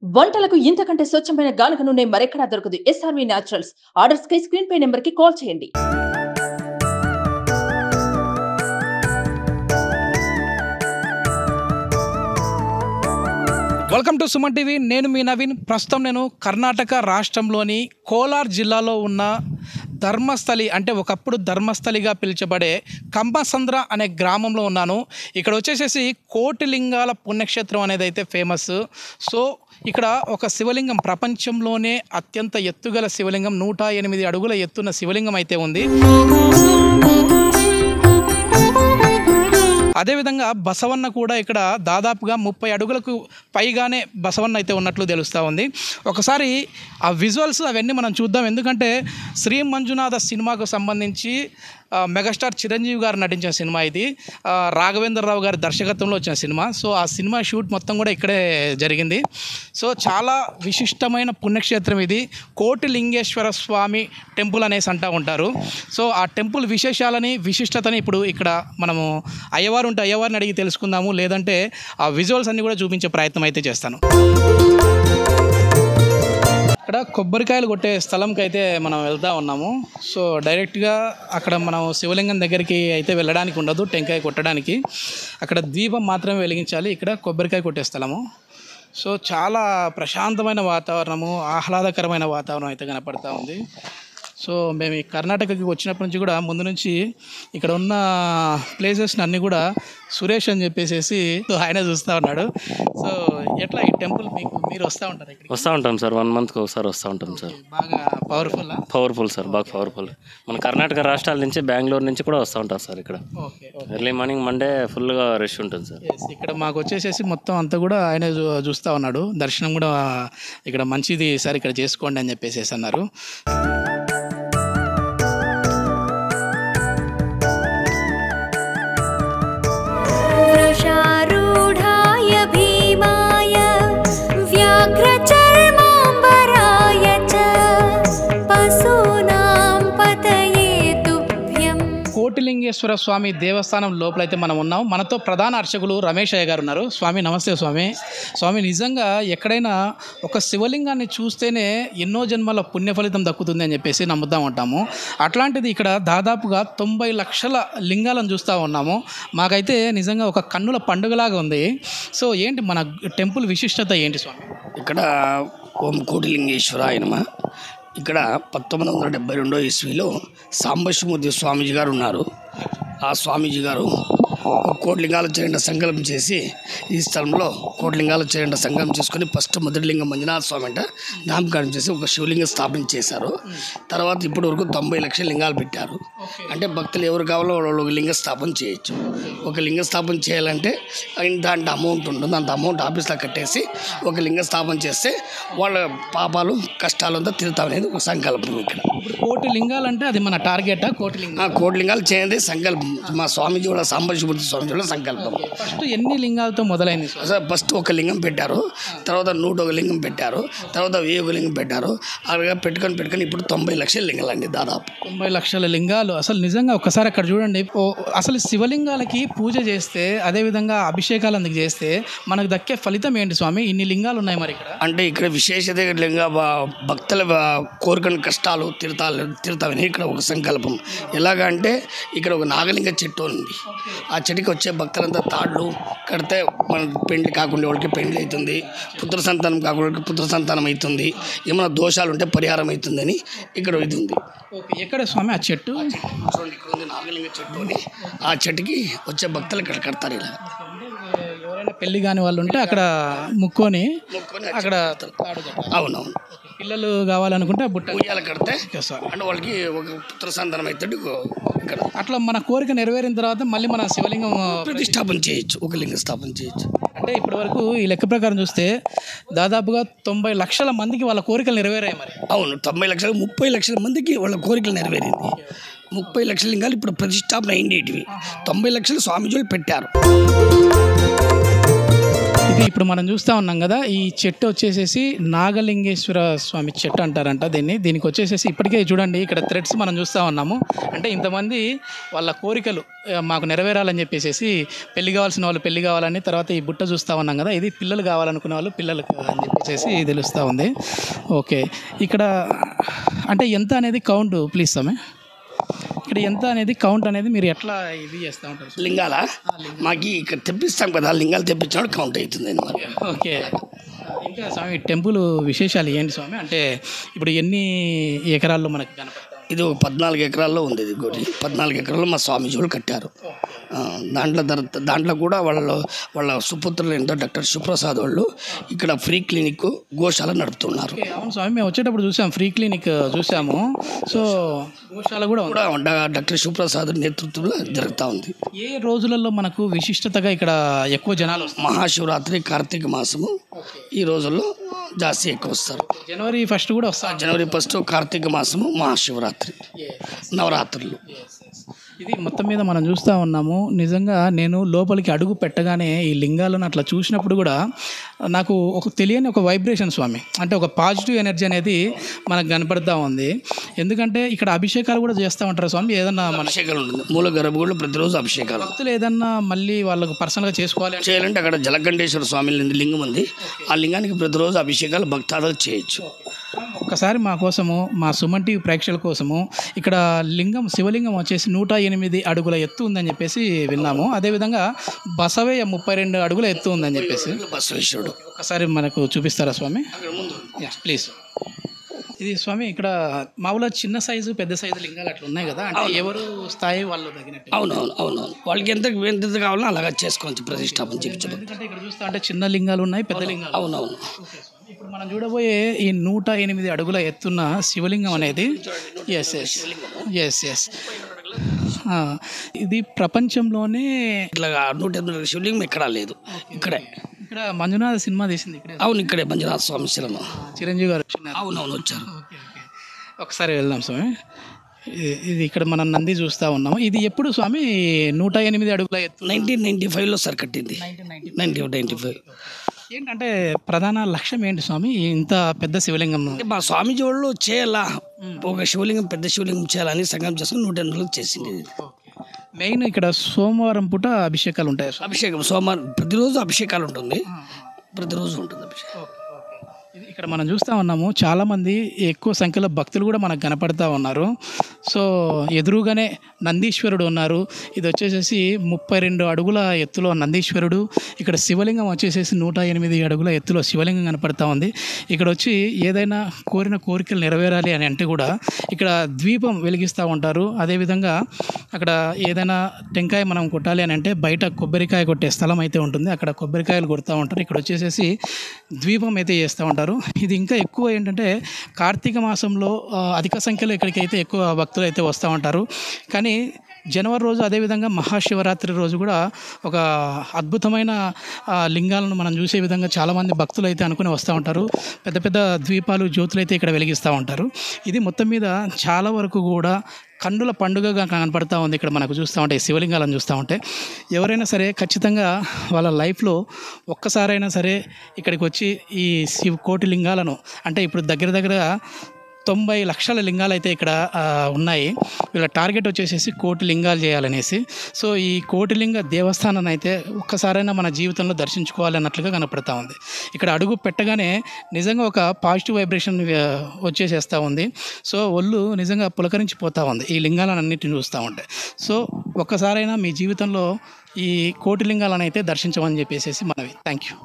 వంటలకు ఇంతకంటే స్వచ్ఛమైన గానుగ నూనె మరెక్కడా దొరకదు. SRV naturals. ఆర్డర్స్ కై స్క్రీన్ పై నెంబర్ కి కాల్ చేయండి. Welcome to Suman TV. నేను మీ నవీన్. ప్రస్తుతం నేను కర్ణాటక రాష్ట్రంలోని కోలార్ జిల్లాలో ఉన్న ధర్మస్థలి, అంటే ఒకప్పుడు ధర్మస్థలిగా పిలుచబడే కంబసంద్ర అనే గ్రామంలో ఉన్నాను. ఇక్కడ వచ్చేసేసి కోటిలింగాల పుణ్యక్షేత్రం అనేది అయితే ఫేమస్. సో ఇక్కడ ఒక శివలింగం, ప్రపంచంలోనే అత్యంత ఎత్తుగల శివలింగం, 108 అడుగుల ఎత్తున్న శివలింగం అయితే ఉంది. అదేవిధంగా బసవన్న కూడా ఇక్కడ దాదాపుగా 30 అడుగులకు పైగానే బసవన్న అయితే ఉన్నట్లు తెలుస్తూ ఉంది. ఒకసారి ఆ విజువల్స్ అవన్నీ మనం చూద్దాం. ఎందుకంటే శ్రీ మంజునాథ సినిమాకు సంబంధించి మెగాస్టార్ చిరంజీవి గారు నటించిన సినిమా ఇది. రాఘవేంద్రరావు గారి దర్శకత్వంలో వచ్చిన సినిమా. సో ఆ సినిమా షూట్ మొత్తం కూడా ఇక్కడే జరిగింది. సో చాలా విశిష్టమైన పుణ్యక్షేత్రం ఇది. కోటిలింగేశ్వర స్వామి టెంపుల్ అనేసి అంటూ ఉంటారు. సో ఆ టెంపుల్ విశేషాలని, విశిష్టతని ఇప్పుడు ఇక్కడ మనము అయ్యవారు ఉంటే అయ్యవారిని అడిగి తెలుసుకుందాము, లేదంటే ఆ విజువల్స్ అన్నీ కూడా చూపించే ప్రయత్నం అయితే చేస్తాను. ఇక్కడ కొబ్బరికాయలు కొట్టే స్థలంకి అయితే మనం వెళ్తూ ఉన్నాము. సో డైరెక్ట్గా అక్కడ మనం శివలింగం దగ్గరికి అయితే వెళ్ళడానికి ఉండదు, టెంకాయ కొట్టడానికి. అక్కడ దీపం మాత్రమే వెలిగించాలి. ఇక్కడ కొబ్బరికాయ కొట్టే స్థలము. సో చాలా ప్రశాంతమైన వాతావరణము, ఆహ్లాదకరమైన వాతావరణం అయితే కనపడుతూ ఉంది. సో మేము ఈ కర్ణాటకకి వచ్చినప్పటి నుంచి కూడా ముందు నుంచి ఇక్కడ ఉన్న ప్లేసెస్ని అన్నీ కూడా సురేష్ అని చెప్పేసి ఆయన చూస్తూ ఉన్నాడు. సో ఎట్లా ఈ టెంపుల్ మీరు వస్తూ ఉంటారు? ఇక్కడ వస్తూ ఉంటాం సార్, 1 మంత్కి ఒకసారి వస్తూ ఉంటాం సార్. బాగా పవర్ఫుల్ సార్, బాగా పవర్ఫుల్. మన కర్ణాటక రాష్ట్రాల నుంచి, బెంగళూరు నుంచి కూడా వస్తూ ఉంటారు సార్. ఇక్కడ ఎర్లీ మార్నింగ్ మండే ఫుల్గా రష్ ఉంటుంది సార్. ఇక్కడ మాకు వచ్చేసేసి మొత్తం అంతా కూడా ఆయన చూస్తూ ఉన్నాడు. దర్శనం కూడా ఇక్కడ మంచిది సార్, ఇక్కడ చేసుకోండి అని చెప్పేసి అన్నారు. కోటిలింగేశ్వర స్వామి దేవస్థానం లోపలైతే మనం ఉన్నాం. మనతో ప్రధాన అర్చకులు రమేష్ అయ్య గారు ఉన్నారు. స్వామి నమస్తే. స్వామి నిజంగా ఎక్కడైనా ఒక శివలింగాన్ని చూస్తేనే ఎన్నో జన్మల పుణ్య ఫలితం దక్కుతుంది అని చెప్పేసి నమ్ముతూ ఉంటాము. అట్లాంటిది ఇక్కడ దాదాపుగా 90 లక్షల లింగాలను చూస్తూ ఉన్నాము. మాకైతే నిజంగా ఒక కన్నుల పండుగలాగా ఉంది. సో ఏంటి మన టెంపుల్ విశిష్టత ఏంటి స్వామి? ఇక్కడ ఓం కోటిలింగేశ్వర ఆయనమ. ఇక్కడ 1972 ఇస్వీలో సాంబశివమూర్తి స్వామీజీ గారు ఉన్నారు. ఆ స్వామీజీ గారు కోటిలింగాలు చేయండి సంకల్పం చేసి ఈ స్థలంలో కోటిలింగాలు చేయండి సంకల్పం చేసుకొని ఫస్ట్ మొదటి లింగం మంజునాథ స్వామి అంట నామకరణం చేసి ఒక శివలింగం స్థాపన చేశారు. తర్వాత ఇప్పటి వరకు 90 లక్షల లింగాలు పెట్టారు. అంటే భక్తులు ఎవరు కావాలో వాళ్ళు ఒక లింగ స్థాపన చేయొచ్చు. ఒక లింగ స్థాపన చేయాలంటే దాంట్లో అమౌంట్ ఉంటుంది. అంత అమౌంట్ ఆఫీస్లో కట్టేసి ఒక లింగ స్థాపన చేస్తే వాళ్ళ పాపాలు కష్టాలంతా తీరుతామనేది ఒక సంకల్పం. ఇక్కడ కోటి లింగాలు అంటే అది మన టార్గెట్. కోటిలింగాలు చేయండి సంకల్పం మా స్వామీజీ కూడా సాంబశివమూర్తి స్వామీజీ కూడా సంకల్పం. ఫస్ట్ ఎన్ని లింగాలతో మొదలైంది? ఫస్ట్ ఒక లింగం పెట్టారు, తర్వాత 101 లింగం పెట్టారు, తర్వాత 1001 లింగం పెట్టారు. అలాగా పెట్టుకొని ఇప్పుడు 90 లక్షల లింగాలండి. దాదాపు 90 లక్షల లింగాలు. అసలు నిజంగా ఒకసారి అక్కడ చూడండి. అసలు శివలింగాలకి పూజ చేస్తే, అదేవిధంగా అభిషేకాలు అందుకు చేస్తే మనకు దక్కే ఫలితం ఏంటి స్వామి? ఇన్ని లింగాలు ఉన్నాయి మరి ఇక్కడ. అంటే ఇక్కడ విశేషత లింగ భక్తుల కోరికల కష్టాలు తీరుతామని ఇక్కడ ఒక సంకల్పం. ఎలాగా అంటే ఇక్కడ ఒక నాగలింగ చెట్టు ఉంది. ఆ చెట్టుకి వచ్చే భక్తులంతా తాళ్ళు కడితే మన పెండ్లి కాకుండా వాళ్ళకి పెండ్లి అవుతుంది, పుత్ర సంతానం కాకుండా పుత్ర సంతానం అవుతుంది, ఏమైనా దోషాలు ఉంటే పరిహారం అవుతుందని ఇక్కడ ఇది ఉంది. ఎక్కడ స్వామి ఆ చెట్టు? చూడండి, ఇక్కడ ఉంది నాగలింగ చెట్టు అని. ఆ చెట్టుకి వచ్చే భక్తులు ఇక్కడ కడతారు. ఇలా ఎవరైనా పెళ్లి కాని వాళ్ళు ఉంటే అక్కడ ముక్కొని అక్కడ అవునవును పిల్లలు కావాలనుకుంటే బుట్ట ఉయ్యాల కడితే అంటే వాళ్ళకి ఒక పుత్ర సంతానం అవుతాడు. ఇక్కడ అట్లా మన కోరిక నెరవేరిన తర్వాత మళ్ళీ మన శివలింగం ప్రతిష్టాపన చేయొచ్చు, ఒక లింగ స్థాపన చేయొచ్చు. అంటే ఇప్పటి వరకు ఈ లెక్క ప్రకారం చూస్తే దాదాపుగా 90 లక్షల మందికి వాళ్ళ కోరికలు నెరవేరాయి. మరి అవును, 90 లక్షలు 30 లక్షల మందికి వాళ్ళ కోరికలు నెరవేరింది. 30 లక్షల లింగాలు ఇప్పుడు ప్రతిష్టాపన అయిండేటివి. 90 లక్షలు స్వామీజీలు పెట్టారు. ఇప్పుడు మనం చూస్తూ ఉన్నాం కదా, ఈ చెట్టు వచ్చేసేసి నాగలింగేశ్వర స్వామి చెట్టు అంటారంట దీనికి వచ్చేసేసి ఇప్పటికే చూడండి ఇక్కడ థ్రెడ్స్ మనం చూస్తూ ఉన్నాము. అంటే ఇంతమంది వాళ్ళ కోరికలు మాకు నెరవేరాలని చెప్పేసి పెళ్లి కావాల్సిన వాళ్ళు పెళ్లి కావాలని, తర్వాత ఈ బుట్ట చూస్తూ ఉన్నాం కదా, ఇది పిల్లలు కావాలనుకునే వాళ్ళు పిల్లలకు అని చెప్పేసి తెలుస్తూ ఉంది. ఓకే, ఇక్కడ అంటే ఎంత అనేది కౌంట్ ప్లీజ్ స్వామి, ఇక్కడ ఎంత అనేది కౌంట్ అనేది మీరు ఎట్లా ఇది చేస్తూ ఉంటారు? లింగాల మాకు ఇక్కడ తెప్పిస్తాం కదా, లింగాలు తెప్పించినప్పుడు కౌంట్ అవుతుంది అనమాట. ఓకే, ఇంకా స్వామి టెంపుల్ విశేషాలు ఏంటి స్వామి? అంటే ఇప్పుడు ఎన్ని ఎకరాల్లో మనకు కనపడతాం? ఇది ఒక 14 ఎకరాల్లో ఉంది. ఇది గుడి 14 ఎకరాల్లో మా స్వామీజీలు కట్టారు. దాంట్లో కూడా వాళ్ళ సుపుత్రులు ఏంటో డాక్టర్ శివప్రసాద్ వాళ్ళు ఇక్కడ ఫ్రీ క్లినిక్ గోశాల నడుపుతున్నారు. అవును స్వామి, మేము వచ్చేటప్పుడు చూసాం ఫ్రీ క్లినిక్ చూసాము. సో గోశాల కూడా డాక్టర్ శివప్రసాద్ నేతృత్వంలో జరుగుతూ ఉంది. ఏ రోజులలో మనకు విశిష్టతగా ఇక్కడ ఎక్కువ జనాలు వస్తారు? మహాశివరాత్రి, కార్తీక మాసము ఈ రోజుల్లో జాస్తి ఎక్కువ వస్తారు. జనవరి 1 కూడా వస్తారు. జనవరి 1 కార్తీక మాసము, మహాశివరాత్రి, నవరాత్రులు. ఇది మొత్తం మీద మనం చూస్తూ ఉన్నాము. నిజంగా నేను లోపలికి అడుగు పెట్టగానే ఈ లింగాలను అట్లా చూసినప్పుడు కూడా నాకు ఒక తెలియని ఒక వైబ్రేషన్ స్వామి, అంటే ఒక పాజిటివ్ ఎనర్జీ అనేది మనకు కనపడుతూ ఉంది. ఎందుకంటే ఇక్కడ అభిషేకాలు కూడా చేస్తూ ఉంటారు స్వామి. ఏదన్నా మన అభిషేకాలు ఉంటుంది, మూల గర్భగుడిలో ప్రతిరోజు అభిషేకాలు. భక్తులు ఏదన్నా మళ్ళీ వాళ్ళకు పర్సనల్గా చేసుకోవాలి చేయాలంటే అక్కడ జలకంఠేశ్వర స్వామి లింగం ఉంది. ఆ లింగానికి ప్రతిరోజు అభిషేకాలు భక్తాదులు చేయొచ్చు. ఒక్కసారి మా కోసము, మా సుమన్ టీవీ ప్రేక్షకుల కోసము ఇక్కడ శివలింగం వచ్చేసి 108 అడుగుల ఎత్తు ఉందని చెప్పేసి విన్నాము. అదేవిధంగా బసవయ్య 32 అడుగుల ఎత్తు ఉందని చెప్పేసి బసవేశ్వరుడు ఒకసారి మనకు చూపిస్తారా స్వామి? ప్లీజ్. ఇది స్వామి ఇక్కడ మామూలుగా చిన్న సైజు పెద్ద సైజు లింగాలు అట్లా ఉన్నాయి కదా, అంటే ఎవరు స్థాయి వాళ్ళు తగినట్టు? అవునవును, వాళ్ళకి ఎంత కావాలో అలాగా చేసుకోవచ్చు ప్రతిష్టాపన చేయించడం. ఎందుకంటే ఇక్కడ చూస్తా అంటే చిన్న లింగాలు ఉన్నాయి, పెద్ద లింగాలు. అవునవును. ఇప్పుడు మనం చూడబోయే ఈ 108 అడుగుల ఎత్తున్న శివలింగం అనేది ఎస్ ఇది ప్రపంచంలోనే ఇట్లా 108 శివలింగం ఎక్కడా లేదు. ఇక్కడే ఇక్కడ మంజునాథ సినిమా తీసింది ఇక్కడే. అవును, ఇక్కడే మంజునాథ స్వామి సినిమా చిరంజీవి గారు. అవునవును వచ్చారు. ఒకసారి వెళ్దాం స్వామి. ఇది ఇక్కడ మనం నంది చూస్తూ ఉన్నాము. ఇది ఎప్పుడు స్వామి 108 అడుగుల ఎత్తు? 1995లో సార్ కట్టింది. 1995. ఏంటంటే ప్రధాన లక్ష్యం ఏంటి స్వామి ఇంత పెద్ద శివలింగం? మా స్వామిజీ వాళ్ళు చేయాలా, ఒక శివలింగం పెద్ద శివలింగం చేయాలని సంకల్పం చేసుకుని 108 చేసింది. మెయిన్ ఇక్కడ సోమవారం పూట అభిషేకాలు ఉంటాయి. అభిషేకం సోమవారం ప్రతిరోజు అభిషేకాలు ఉంటుంది, ప్రతిరోజు ఉంటుంది అభిషేకం. ఇక్కడ మనం చూస్తూ ఉన్నాము చాలామంది ఎక్కువ సంఖ్యలో భక్తులు కూడా మనకు కనపడతా ఉన్నారు. సో ఎదురుగానే నందీశ్వరుడు ఉన్నారు. ఇది వచ్చేసేసి 32 అడుగుల ఎత్తులో నందీశ్వరుడు. ఇక్కడ శివలింగం వచ్చేసేసి 108 అడుగుల ఎత్తులో శివలింగం కనపడతా ఉంది. ఇక్కడ వచ్చి ఏదైనా కోరిన కోరికలు నెరవేరాలి అని అంటే కూడా ఇక్కడ ద్వీపం వెలిగిస్తూ ఉంటారు. అదేవిధంగా అక్కడ ఏదైనా టెంకాయ మనం కొట్టాలి అని అంటే బయట కొబ్బరికాయ కొట్టే స్థలం అయితే ఉంటుంది, అక్కడ కొబ్బరికాయలు కొడుతూ ఉంటారు. ఇక్కడ వచ్చేసేసి ద్వీపం అయితే చేస్తూ ఉంటారు. ఇది ఇంకా ఎక్కువ ఏంటంటే కార్తీక మాసంలో అధిక సంఖ్యలో ఇక్కడికి అయితే ఎక్కువ భక్తులు అయితే వస్తూ ఉంటారు. కానీ జనవరి రోజు అదేవిధంగా మహాశివరాత్రి రోజు కూడా ఒక అద్భుతమైన లింగాలను మనం చూసే విధంగా చాలామంది భక్తులు అయితే అనుకుని వస్తూ ఉంటారు. పెద్ద పెద్ద ద్వీపాలు, జ్యోతులు అయితే ఇక్కడ వెలిగిస్తూ ఉంటారు. ఇది మొత్తం మీద చాలా వరకు కూడా కన్నుల పండుగగా కనపడతా ఉంది. ఇక్కడ మనకు చూస్తూ ఉంటే శివలింగాలను చూస్తూ ఉంటే ఎవరైనా సరే ఖచ్చితంగా వాళ్ళ లైఫ్లో ఒక్కసారైనా సరే ఇక్కడికి వచ్చి ఈ కోటి లింగాలను, అంటే ఇప్పుడు దగ్గర 90 లక్షల లింగాలు అయితే ఇక్కడ ఉన్నాయి. వీళ్ళ టార్గెట్ వచ్చేసేసి 1 కోటి లింగాలు చేయాలనేసి. సో ఈ 1 కోటి లింగ దేవస్థానాన్ని అయితే ఒక్కసారైనా మన జీవితంలో దర్శించుకోవాలి అన్నట్లుగా కనపడతా ఉంది. ఇక్కడ అడుగు పెట్టగానే నిజంగా ఒక పాజిటివ్ వైబ్రేషన్ వచ్చేసేస్తూ ఉంది. సో ఒళ్ళు నిజంగా పులకరించిపోతూ ఉంది ఈ లింగాలను అన్నిటిని చూస్తూ ఉంటే. సో ఒక్కసారైనా మీ జీవితంలో ఈ 1 కోటి లింగాలను అయితే దర్శించమని చెప్పేసి మనవి. Thank you.